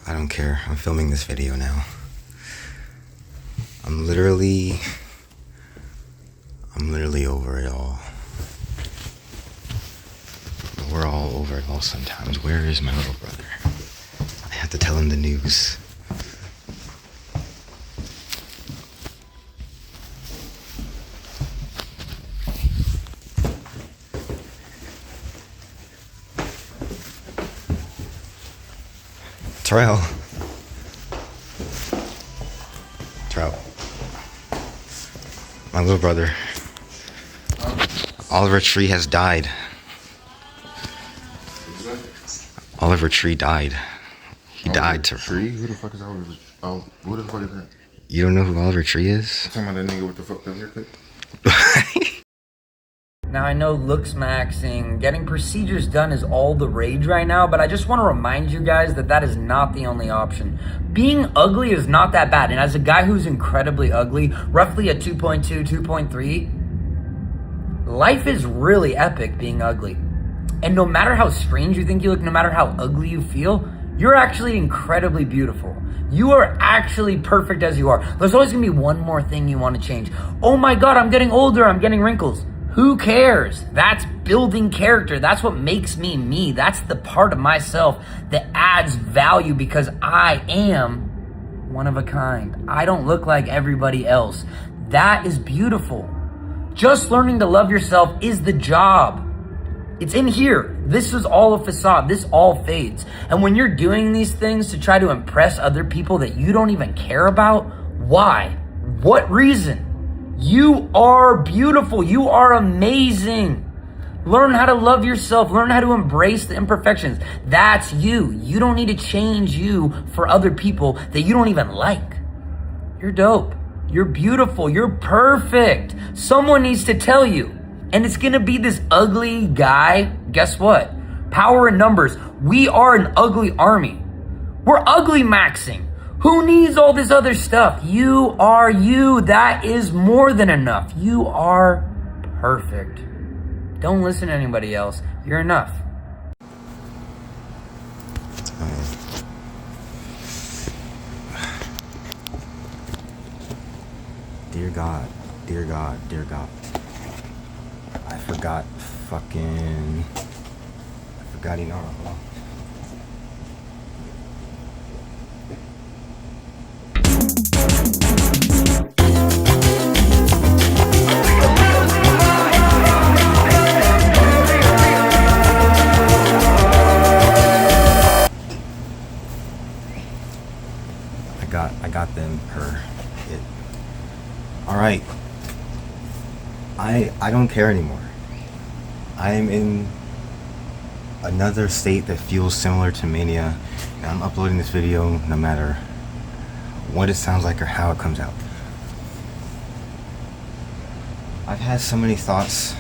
I don't care. I'm filming this video now. I'm literally over it all. We're all over it all sometimes. Where is my little brother? I have to tell him the news. Terrell. My little brother. Oliver Tree has died. Oliver Tree died. He died to... Tree? Who the fuck is Oliver? Oh, who the fuck is that? You don't know who Oliver Tree is? I'm talking about that nigga with the fucked up haircut. Now I know looks maxing, getting procedures done is all the rage right now, but I just want to remind you guys that that is not the only option. Being ugly is not that bad, and as a guy who's incredibly ugly, roughly a 2.2, 2.3, life is really epic being ugly. And no matter how strange you think you look, no matter how ugly you feel, you're actually incredibly beautiful. You are actually perfect as you are. There's always gonna be one more thing you want to change. Oh my God, I'm getting older, I'm getting wrinkles. Who cares? That's building character. That's what makes me me. That's the part of myself that adds value because I am one of a kind. I don't look like everybody else. That is beautiful. Just learning to love yourself is the job. It's in here. This is all a facade. This all fades. And when you're doing these things to try to impress other people that you don't even care about, why? What reason? You are beautiful. You are amazing. Learn how to love yourself. Learn how to embrace the imperfections. That's you. You don't need to change you for other people that you don't even like. You're dope. You're beautiful. You're perfect. Someone needs to tell you. And it's gonna be this ugly guy. Guess what? Power in numbers. We are an ugly army. We're ugly maxing. Who needs all this other stuff? You are you. That is more than enough. You are perfect. Don't listen to anybody else. You're enough. Dear God, dear God, dear God. I forgot hold on. I got them, her, it. All right. I don't care anymore. I am in another state that feels similar to mania, and I'm uploading this video no matter what it sounds like or how it comes out. I've had so many thoughts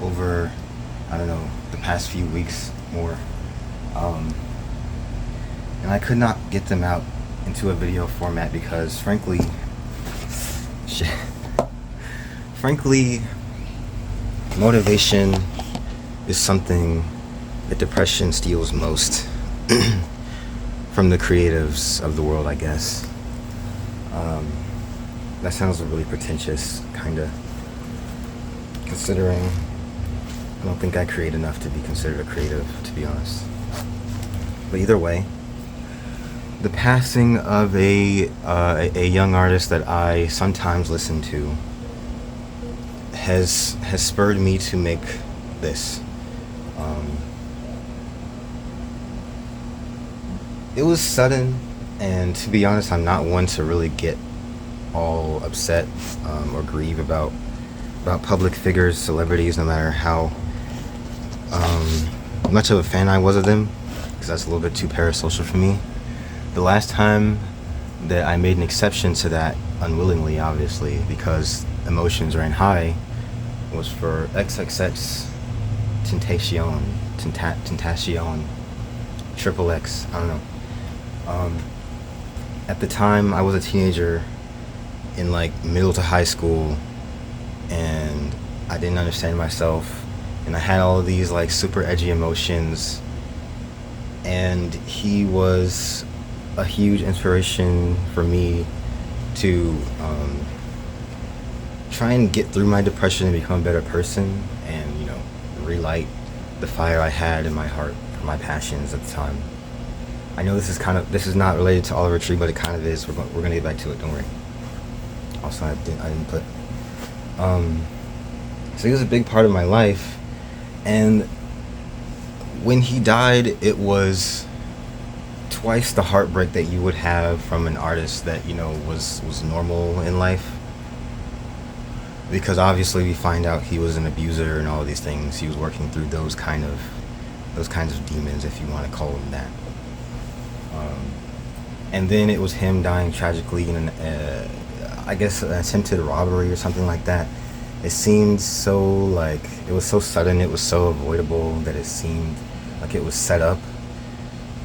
over, I don't know, the past few weeks more, and I could not get them out into a video format because frankly, motivation is something that depression steals most from the creatives of the world, I guess. That sounds really pretentious, kinda, considering I don't think I create enough to be considered a creative, to be honest. But either way, the passing of a young artist that I sometimes listen to has spurred me to make this. It was sudden, and to be honest, I'm not one to really get all upset or grieve about public figures, celebrities, no matter how much of a fan I was of them, because that's a little bit too parasocial for me. The last time that I made an exception to that, unwillingly obviously, because emotions ran high, was for XXX Tentacion, Triple X, I don't know. At the time, I was a teenager in like middle to high school, and I didn't understand myself, and I had all of these like super edgy emotions, and he was a huge inspiration for me to try and get through my depression and become a better person, and relight the fire I had in my heart for my passions at the time. I know this is not related to Oliver Tree, but it kind of is. We're gonna get back to it. Don't worry. Also, I didn't put. So he was a big part of my life, and when he died, it was twice the heartbreak that you would have from an artist that was normal in life. Because obviously we find out he was an abuser and all of these things. He was working through those kinds of demons, if you want to call them that. And then it was him dying tragically in I guess an attempted robbery or something like that. It seemed so it was so sudden, it was so avoidable that it seemed like it was set up.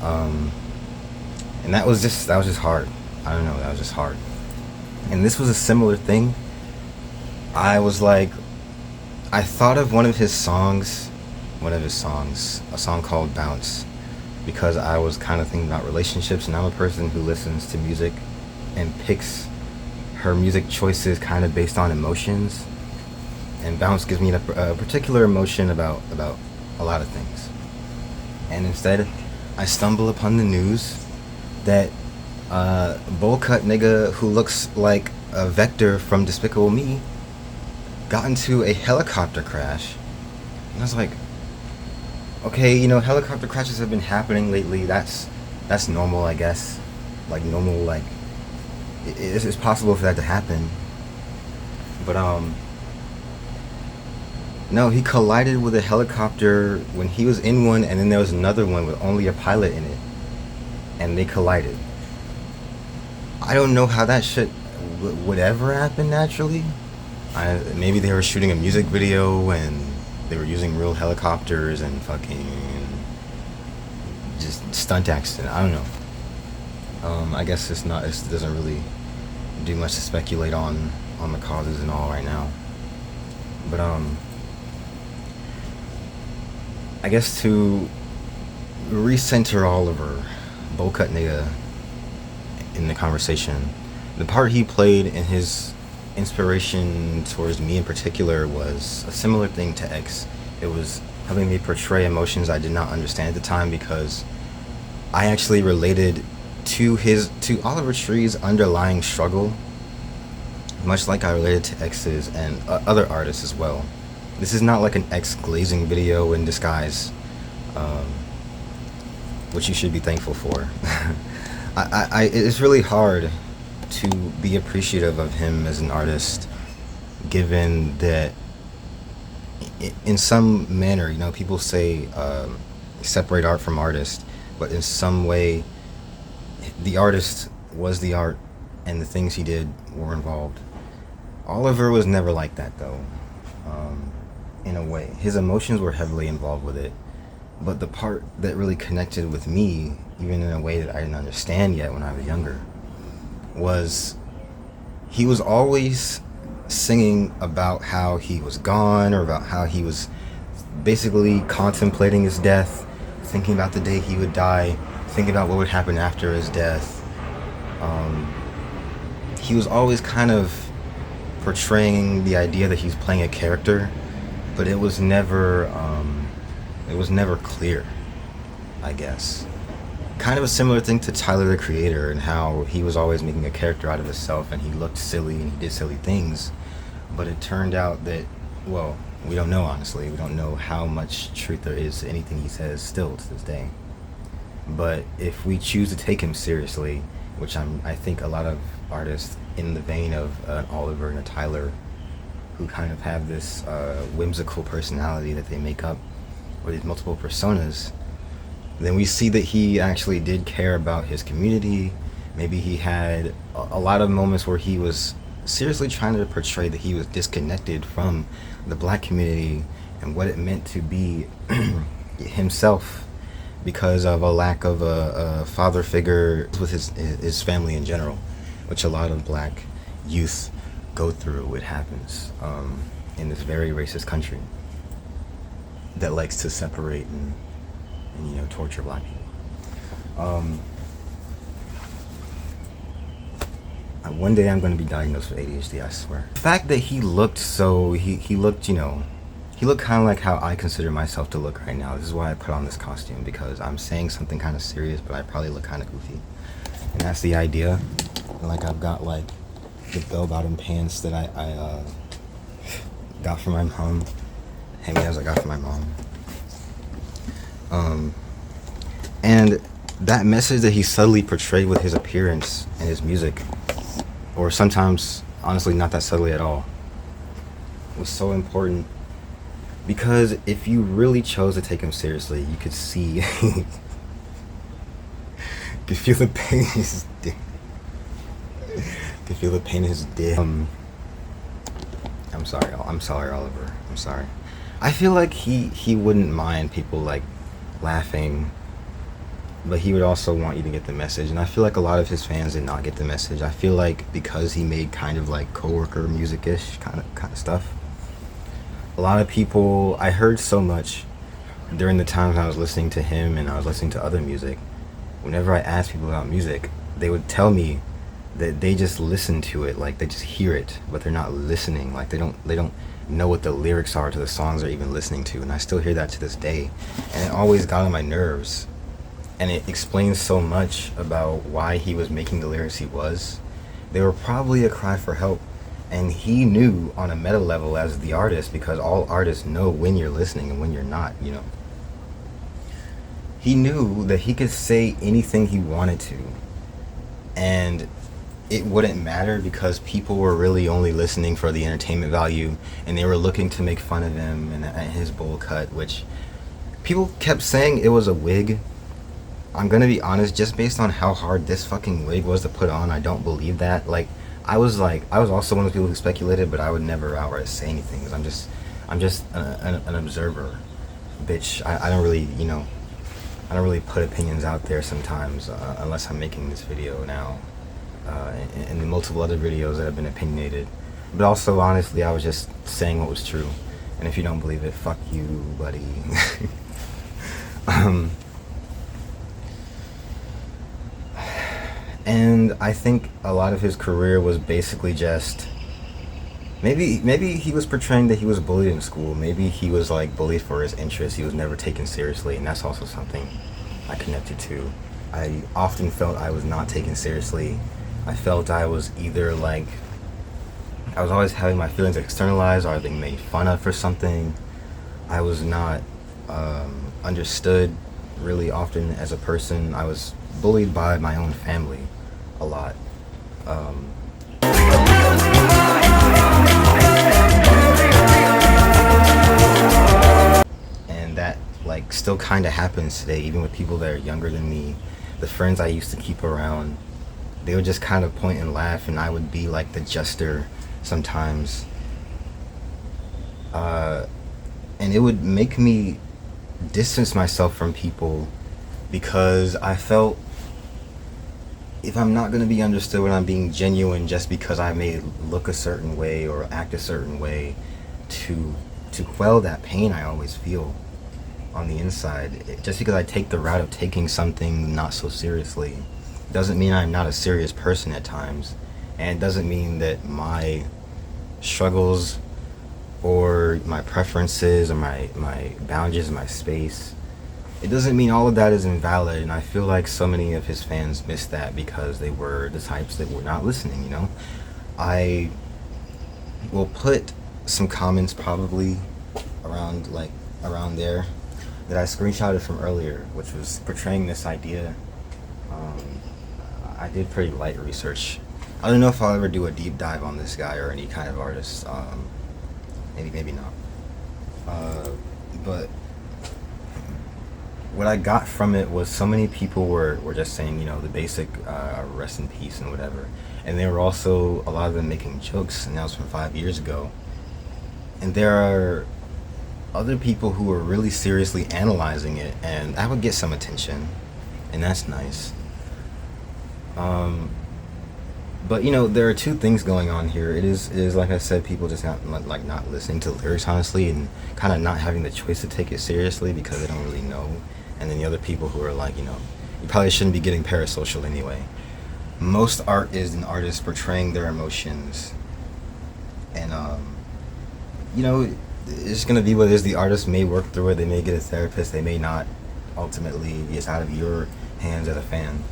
And that was just hard. I don't know, that was just hard. And this was a similar thing. I thought of one of his songs, a song called Bounce, because I was kind of thinking about relationships, and I'm a person who listens to music and picks her music choices kind of based on emotions. And Bounce gives me a particular emotion about a lot of things. And instead, I stumble upon the news that bowl cut nigga who looks like a Vector from Despicable Me got into a helicopter crash. And I was like, okay, helicopter crashes have been happening lately. That's normal, I guess. It's possible for that to happen. But no, he collided with a helicopter when he was in one, and then there was another one with only a pilot in it, and they collided. I don't know how that shit would ever happen naturally. Maybe they were shooting a music video and they were using real helicopters and fucking just stunt accident. I don't know. I guess it doesn't really do much to speculate on the causes and all right now. But I guess to recenter Oliver, bowl cut nigga, in the conversation, the part he played in his inspiration towards me in particular was a similar thing to X. It was helping me portray emotions I did not understand at the time, because I actually related to Oliver Tree's underlying struggle, much like I related to X's and other artists as well. This is not like an X glazing video in disguise, which you should be thankful for. It's really hard to be appreciative of him as an artist, given that in some manner, people say separate art from artist, but in some way the artist was the art and the things he did were involved. Oliver was never like that, though. In a way, his emotions were heavily involved with it, but the part that really connected with me, even in a way that I didn't understand yet when I was younger, was he was always singing about how he was gone, or about how he was basically contemplating his death, thinking about the day he would die, thinking about what would happen after his death. He was always kind of portraying the idea that he's playing a character, but it was never clear, I guess. Kind of a similar thing to Tyler the Creator, and how he was always making a character out of himself, and he looked silly and he did silly things, but it turned out that, well, we don't know, honestly. We don't know how much truth there is to anything he says still to this day. But if we choose to take him seriously, which I think a lot of artists in the vein of an Oliver and a Tyler, who kind of have this whimsical personality that they make up, or these multiple personas, then we see that he actually did care about his community. Maybe he had a lot of moments where he was seriously trying to portray that he was disconnected from the black community and what it meant to be himself, because of a lack of a father figure with his family in general, which a lot of black youth go through. It happens in this very racist country that likes to separate and torture black people. One day I'm going to be diagnosed with ADHD, I swear. The fact that he looked so, he looked, you know, he looked kind of like how I consider myself to look right now. This is why I put on this costume, because I'm saying something kind of serious, but I probably look kind of goofy. And that's the idea. And like, I've got like the bell-bottom pants that I got from my mom. Hand-me-downs I got from my mom. And that message that he subtly portrayed with his appearance and his music, or sometimes, honestly, not that subtly at all, was so important. Because if you really chose to take him seriously, you could see, you could feel the pain in his dick. You could feel the pain in his dick. I'm sorry, Oliver. I'm sorry. I feel like he wouldn't mind people like laughing, but he would also want you to get the message. And I feel like a lot of his fans did not get the message. I feel like because he made kind of like coworker music-ish kind of stuff, a lot of people, I heard so much during the times I was listening to him and I was listening to other music. Whenever I asked people about music, they would tell me that they just listen to it, like they just hear it, but they're not listening. Like they don't know what the lyrics are to the songs they're even listening to. And I still hear that to this day, and it always got on my nerves. And it explains so much about why he was making the lyrics he was. They were probably a cry for help, and he knew on a meta level as the artist, because all artists know when you're listening and when you're not, you know. He knew that he could say anything he wanted to, and it wouldn't matter, because people were really only listening for the entertainment value, and they were looking to make fun of him and his bowl cut, which people kept saying it was a wig. I'm gonna be honest, just based on how hard this fucking wig was to put on, I don't believe that. Like, I was also one of the people who speculated, but I would never outright say anything, because I'm just an observer, bitch. I don't really, you know, I don't really put opinions out there sometimes, unless I'm making this video now, and the multiple other videos that have been opinionated. But also, honestly, I was just saying what was true, and if you don't believe it, fuck you, buddy. And I think a lot of his career was basically just, maybe he was portraying that he was bullied in school. Maybe he was like bullied for his interests. He was never taken seriously, and that's also something I connected to. I often felt I was not taken seriously. I felt I was either like, I was always having my feelings externalized or being made fun of for something. I was not understood really often as a person. I was bullied by my own family a lot. And that like still kind of happens today, even with people that are younger than me. The friends I used to keep around, they would just kind of point and laugh, and I would be like the jester sometimes. And it would make me distance myself from people, because I felt if I'm not going to be understood when I'm being genuine just because I may look a certain way or act a certain way, to quell that pain I always feel on the inside, just because I take the route of taking something not so seriously, doesn't mean I'm not a serious person at times, and it doesn't mean that my struggles or my preferences or my boundaries, my space, it doesn't mean all of that is invalid. And I feel like so many of his fans missed that because they were the types that were not listening, you know. I will put some comments probably around there that I screenshotted from earlier, which was portraying this idea. I did pretty light research. I don't know if I'll ever do a deep dive on this guy or any kind of artist. Maybe not. But what I got from it was so many people were just saying, you know, the basic rest in peace and whatever. And they were also, a lot of them, making jokes, and that was from 5 years ago. And there are other people who are really seriously analyzing it, and that would get some attention, and that's nice. But you know, there are two things going on here. It is like I said, people just not listening to the lyrics honestly, and kind of not having the choice to take it seriously because they don't really know. And then the other people who are like, you know, you probably shouldn't be getting parasocial anyway. most art is an artist portraying their emotions, and you know, it's gonna be what it is. The artist may work through it. They may get a therapist. They may not. Ultimately, it's out of your hands as a fan.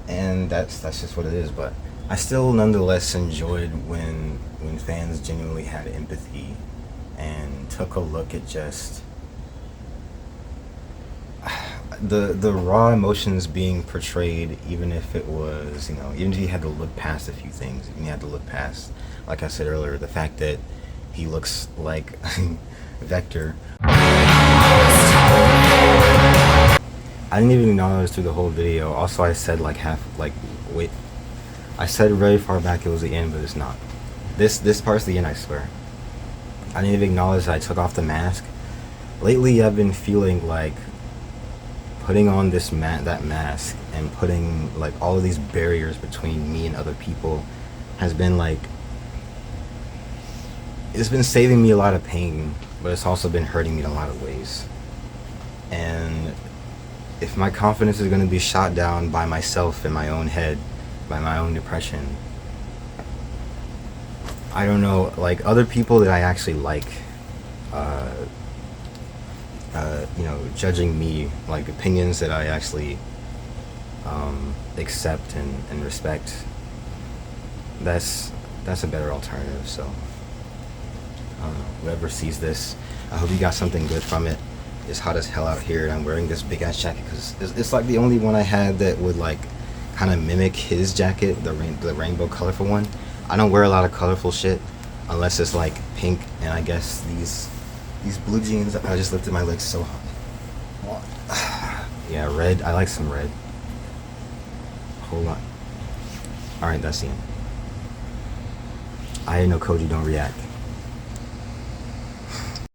And that's just what it is. But I still nonetheless enjoyed when fans genuinely had empathy and took a look at just the raw emotions being portrayed, even if it was, you know, even if you had to look past a few things, you had to look past, like I said earlier, the fact that he looks like Vector. I didn't even acknowledge through the whole video. Also, I said I said very far back it was the end, but it's not. This part's the end, I swear. I didn't even acknowledge that I took off the mask. Lately, I've been feeling like putting on that mask and putting like all of these barriers between me and other people has been like, it's been saving me a lot of pain, but it's also been hurting me in a lot of ways. And if my confidence is going to be shot down by myself in my own head, by my own depression, I don't know, like other people that I actually like, you know, judging me, like opinions that I actually accept and respect, that's a better alternative. So I don't know, whoever sees this, I hope you got something good from it. It's hot as hell out here, and I'm wearing this big ass jacket because it's like the only one I had that would like kind of mimic his jacket, the rainbow colorful one. I don't wear a lot of colorful shit unless it's like pink, and I guess these blue jeans. I just lifted my legs so high. Yeah, red. I like some red. Hold on. All right, that's the end. I didn't know Koji don't react.